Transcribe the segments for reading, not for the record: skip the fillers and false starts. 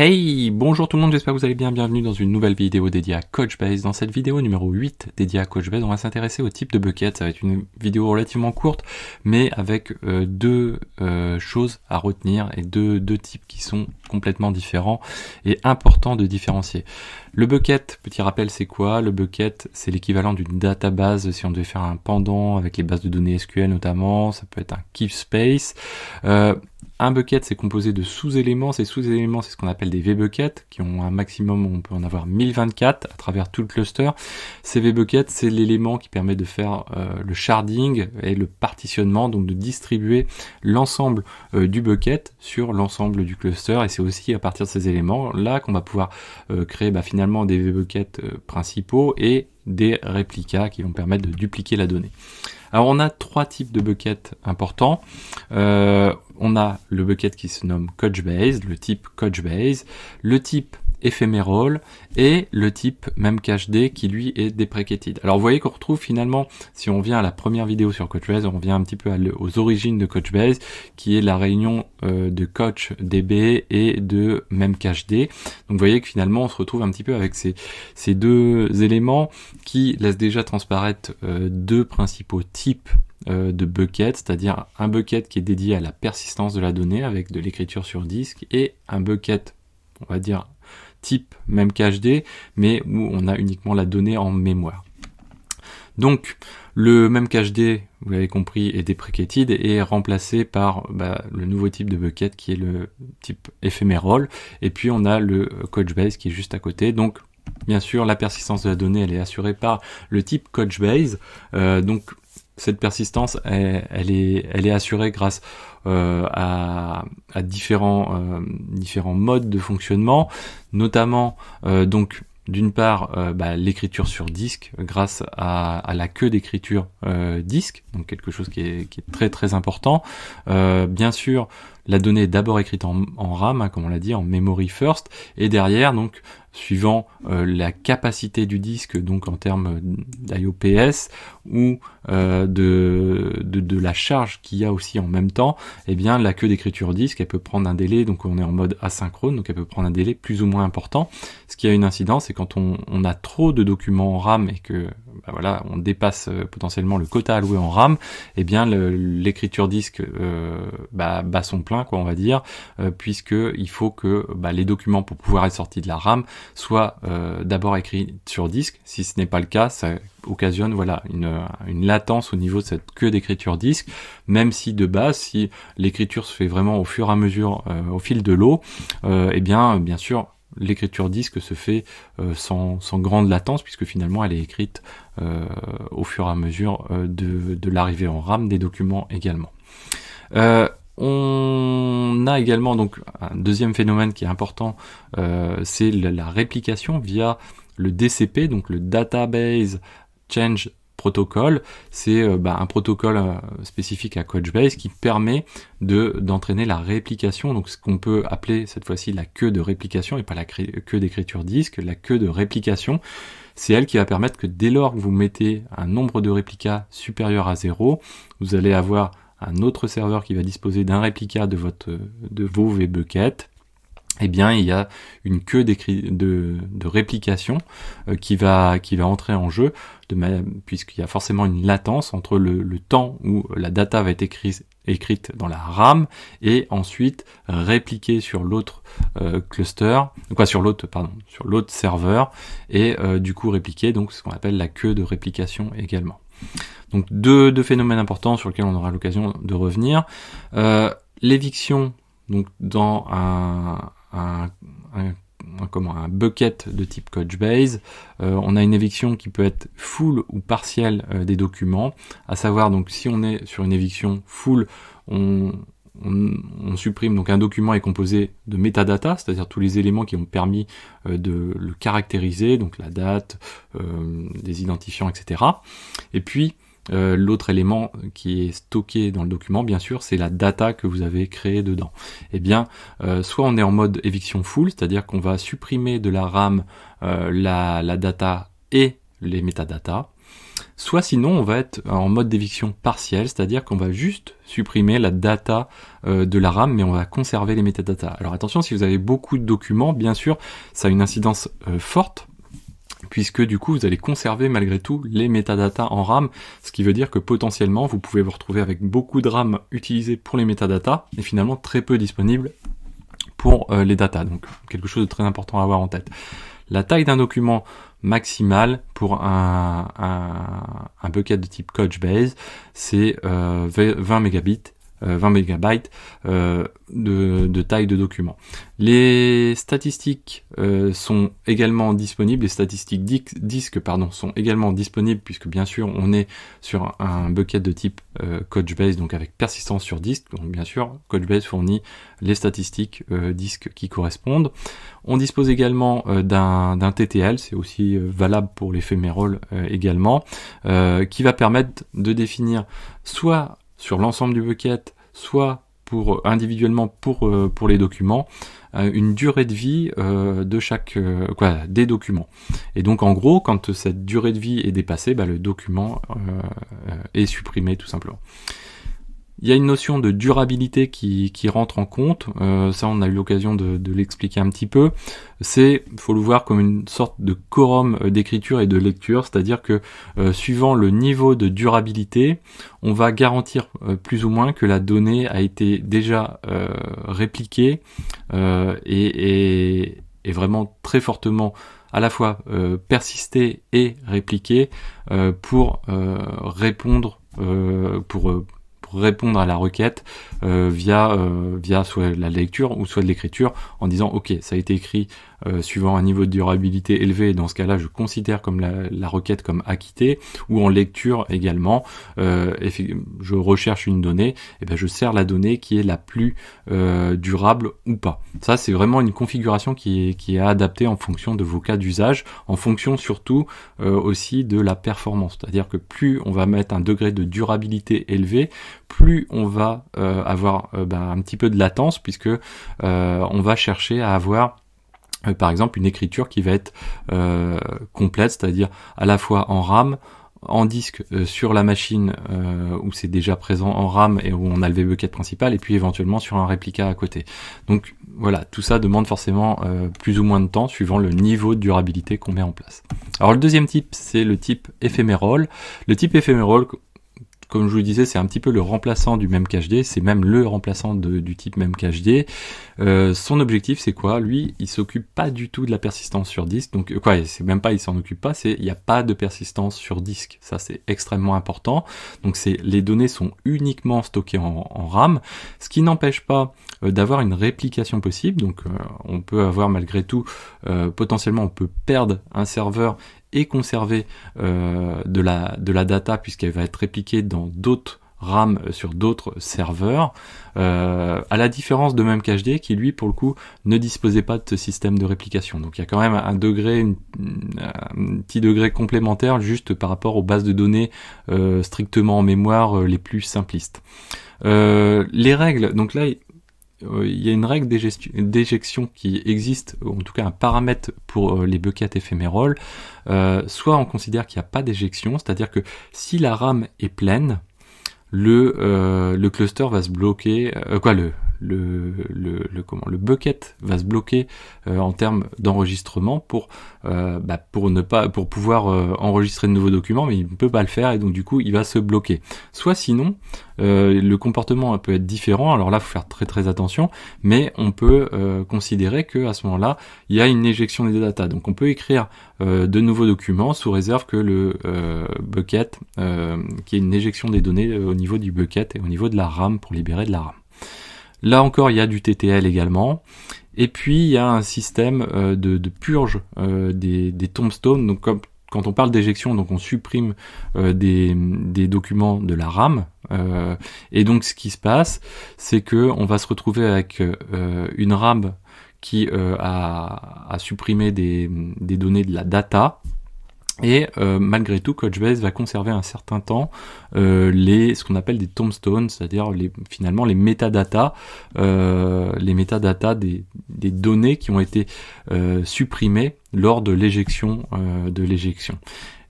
Hey, bonjour tout le monde, j'espère que vous allez bien, bienvenue dans une nouvelle vidéo dédiée à Couchbase. Dans cette vidéo numéro 8 dédiée à Couchbase, on va s'intéresser au type de bucket. Ça va être une vidéo relativement courte, mais avec deux choses à retenir et deux types qui sont complètement différents et importants de différencier. Le bucket, petit rappel, c'est quoi? Le bucket, c'est l'équivalent d'une database, si on devait faire un pendant avec les bases de données SQL notamment, ça peut être un keep space. Un bucket, c'est composé de sous-éléments. Ces sous-éléments, c'est ce qu'on appelle des vbuckets, qui ont un maximum, on peut en avoir 1024 à travers tout le cluster. Ces vbuckets, c'est l'élément qui permet de faire le sharding et le partitionnement, donc de distribuer l'ensemble du bucket sur l'ensemble du cluster. Et c'est aussi à partir de ces éléments-là qu'on va pouvoir créer finalement des vbuckets principaux et des réplicas qui vont permettre de dupliquer la donnée. Alors on a trois types de buckets importants. On a le bucket qui se nomme Couchbase, le type Couchbase, le type ephemeral et le type memcached qui lui est deprecated. Alors vous voyez qu'on retrouve finalement, si on vient à la première vidéo sur Couchbase, on revient un petit peu aux origines de Couchbase, qui est la réunion de CouchDB et de memcached. Donc vous voyez que finalement on se retrouve un petit peu avec ces deux éléments qui laissent déjà transparaître deux principaux types de bucket, c'est-à-dire un bucket qui est dédié à la persistance de la donnée avec de l'écriture sur disque et un bucket, on va dire, type memcached, mais où on a uniquement la donnée en mémoire. Donc, le memcached, vous l'avez compris, est deprecated et est remplacé par le nouveau type de bucket qui est le type ephemeral. Et puis, on a le Couchbase qui est juste à côté. Donc, bien sûr, la persistance de la donnée, elle est assurée par le type Couchbase. Donc, cette persistance, elle est assurée grâce à différents modes de fonctionnement, notamment donc d'une part l'écriture sur disque grâce à la queue d'écriture disque, donc quelque chose qui est très très important. Bien sûr, la donnée est d'abord écrite en RAM, comme on l'a dit, en memory first, et derrière, donc suivant la capacité du disque, donc en termes d'IOPS ou de la charge qu'il y a aussi en même temps, eh bien la queue d'écriture disque, elle peut prendre un délai, donc on est en mode asynchrone, donc elle peut prendre un délai plus ou moins important. Ce qui a une incidence, c'est quand on a trop de documents en RAM et que on dépasse potentiellement le quota alloué en RAM, eh bien l'écriture disque bat son plein, on va dire, puisque il faut que les documents, pour pouvoir être sortis de la RAM, soient d'abord écrits sur disque. Si ce n'est pas le cas, ça occasionne une latence au niveau de cette queue d'écriture disque, même si de base, si l'écriture se fait vraiment au fur et à mesure, au fil de l'eau, eh bien sûr, l'écriture disque se fait sans grande latence, puisque finalement elle est écrite au fur et à mesure de l'arrivée en RAM des documents également. On a également donc un deuxième phénomène qui est important, c'est la réplication via le DCP, donc le Database Change Protocol. C'est un protocole spécifique à Couchbase qui permet d'entraîner la réplication, donc ce qu'on peut appeler cette fois-ci la queue de réplication et pas la queue d'écriture disque, la queue de réplication. C'est elle qui va permettre que dès lors que vous mettez un nombre de réplicas supérieur à 0, vous allez avoir un autre serveur qui va disposer d'un réplica de vos vbuckets. Eh bien, il y a une queue de réplication qui va entrer en jeu, puisqu'il y a forcément une latence entre le temps où la data va être écrite dans la RAM et ensuite répliquée sur l'autre sur l'autre serveur et du coup répliquée, donc ce qu'on appelle la queue de réplication également. Donc deux phénomènes importants sur lesquels on aura l'occasion de revenir. L'éviction, donc dans un bucket de type Couchbase, on a une éviction qui peut être full ou partielle des documents, à savoir donc si on est sur une éviction full, on supprime, donc un document est composé de metadata, c'est-à-dire tous les éléments qui ont permis de le caractériser, donc la date, des identifiants, etc. Et puis l'autre élément qui est stocké dans le document, bien sûr, c'est la data que vous avez créée dedans. Eh bien, soit on est en mode éviction full, c'est-à-dire qu'on va supprimer de la RAM la data et les métadatas, soit sinon on va être en mode d'éviction partielle, c'est-à-dire qu'on va juste supprimer la data de la RAM, mais on va conserver les métadatas. Alors attention, si vous avez beaucoup de documents, bien sûr, ça a une incidence forte, puisque du coup vous allez conserver malgré tout les métadatas en RAM, ce qui veut dire que potentiellement vous pouvez vous retrouver avec beaucoup de RAM utilisée pour les métadatas, et finalement très peu disponible pour les datas, donc quelque chose de très important à avoir en tête. La taille d'un document maximal pour un bucket de type Couchbase, c'est 20 mégabits, 20 mégabytes de taille de document. Les statistiques sont également disponibles, les statistiques disques sont également disponibles, puisque bien sûr on est sur un bucket de type Couchbase, donc avec persistance sur disque, donc bien sûr Couchbase fournit les statistiques disques qui correspondent. On dispose également d'un TTL, c'est aussi valable pour l'éphémérole également, qui va permettre de définir soit sur l'ensemble du bucket, soit individuellement pour les documents, une durée de vie de chaque des documents. Et donc en gros, quand cette durée de vie est dépassée, le document est supprimé tout simplement. Il y a une notion de durabilité qui rentre en compte, ça on a eu l'occasion de l'expliquer un petit peu. Faut le voir comme une sorte de quorum d'écriture et de lecture, c'est-à-dire que suivant le niveau de durabilité, on va garantir plus ou moins que la donnée a été déjà répliquée et vraiment très fortement à la fois persistée et répliquée pour répondre répondre à la requête via soit la lecture ou soit de l'écriture, en disant ok, ça a été écrit suivant un niveau de durabilité élevé, et dans ce cas-là je considère comme la requête comme acquittée, ou en lecture également, je recherche une donnée, et je sers la donnée qui est la plus durable ou pas. Ça c'est vraiment une configuration qui est adaptée en fonction de vos cas d'usage, en fonction surtout aussi de la performance, c'est-à-dire que plus on va mettre un degré de durabilité élevé, plus on va avoir un petit peu de latence, puisque on va chercher à avoir par exemple une écriture qui va être complète, c'est-à-dire à la fois en RAM, en disque sur la machine où c'est déjà présent en RAM et où on a le vbucket principal, et puis éventuellement sur un réplica à côté. Donc voilà, tout ça demande forcément plus ou moins de temps suivant le niveau de durabilité qu'on met en place. Alors le deuxième type, c'est le type éphémérole. Le type éphémérole, comme je vous le disais, c'est un petit peu le remplaçant du Memcached, c'est même le remplaçant du type Memcached. Son objectif, c'est quoi? Lui, il s'occupe pas du tout de la persistance sur disque, donc c'est même pas il s'en occupe pas, il n'y a pas de persistance sur disque, ça c'est extrêmement important. Donc les données sont uniquement stockées en RAM, ce qui n'empêche pas d'avoir une réplication possible, donc on peut avoir malgré tout, potentiellement on peut perdre un serveur et conserver de la data, puisqu'elle va être répliquée dans d'autres RAM sur d'autres serveurs, à la différence de Memcached qui lui pour le coup ne disposait pas de ce système de réplication. Donc il y a quand même un petit degré complémentaire juste par rapport aux bases de données strictement en mémoire les plus simplistes. Les règles, donc là il y a une règle d'éjection qui existe, en tout cas un paramètre pour les buckets éphéméroles. Soit on considère qu'il n'y a pas d'éjection, c'est-à-dire que si la RAM est pleine, le cluster va se bloquer, le bucket va se bloquer en termes d'enregistrement pour pouvoir enregistrer de nouveaux documents, mais il ne peut pas le faire et donc du coup il va se bloquer. Soit sinon le comportement peut être différent, alors là il faut faire très très attention, mais on peut considérer que à ce moment-là il y a une éjection des data, donc on peut écrire de nouveaux documents sous réserve que le bucket, qu'il y ait une éjection des données au niveau du bucket et au niveau de la RAM pour libérer de la RAM. Là encore, il y a du TTL également. Et puis, il y a un système de purge des tombstones. Donc, quand on parle d'éjection, donc on supprime des documents de la RAM. Et donc, ce qui se passe, c'est que on va se retrouver avec une RAM qui a supprimé des données de la data. Et malgré tout, Couchbase va conserver un certain temps ce qu'on appelle des tombstones, c'est-à-dire finalement les métadatas, des données qui ont été supprimées lors de l'éjection.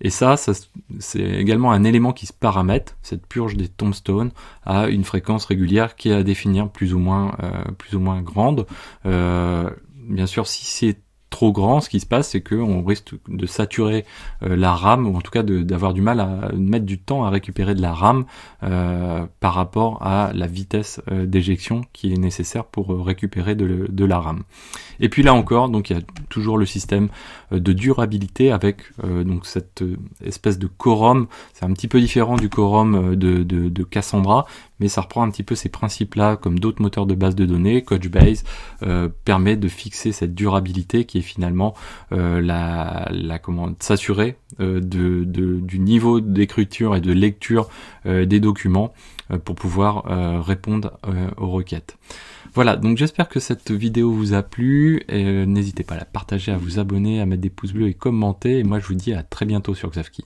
Et ça c'est également un élément qui se paramètre, cette purge des tombstones, à une fréquence régulière qui est à définir plus ou moins grande. Bien sûr, si c'est trop grand, ce qui se passe, c'est qu'on risque de saturer la RAM, ou en tout cas d'avoir du mal à mettre du temps à récupérer de la RAM par rapport à la vitesse d'éjection qui est nécessaire pour récupérer de la RAM. Et puis là encore, donc il y a toujours le système de durabilité avec donc cette espèce de quorum. C'est un petit peu différent du quorum de Cassandra, mais ça reprend un petit peu ces principes-là, comme d'autres moteurs de base de données. Couchbase permet de fixer cette durabilité qui est finalement s'assurer du niveau d'écriture et de lecture des documents pour pouvoir répondre aux requêtes. Voilà, donc j'espère que cette vidéo vous a plu. N'hésitez pas à la partager, à vous abonner, à mettre des pouces bleus et commenter. Et moi je vous dis à très bientôt sur Xavki.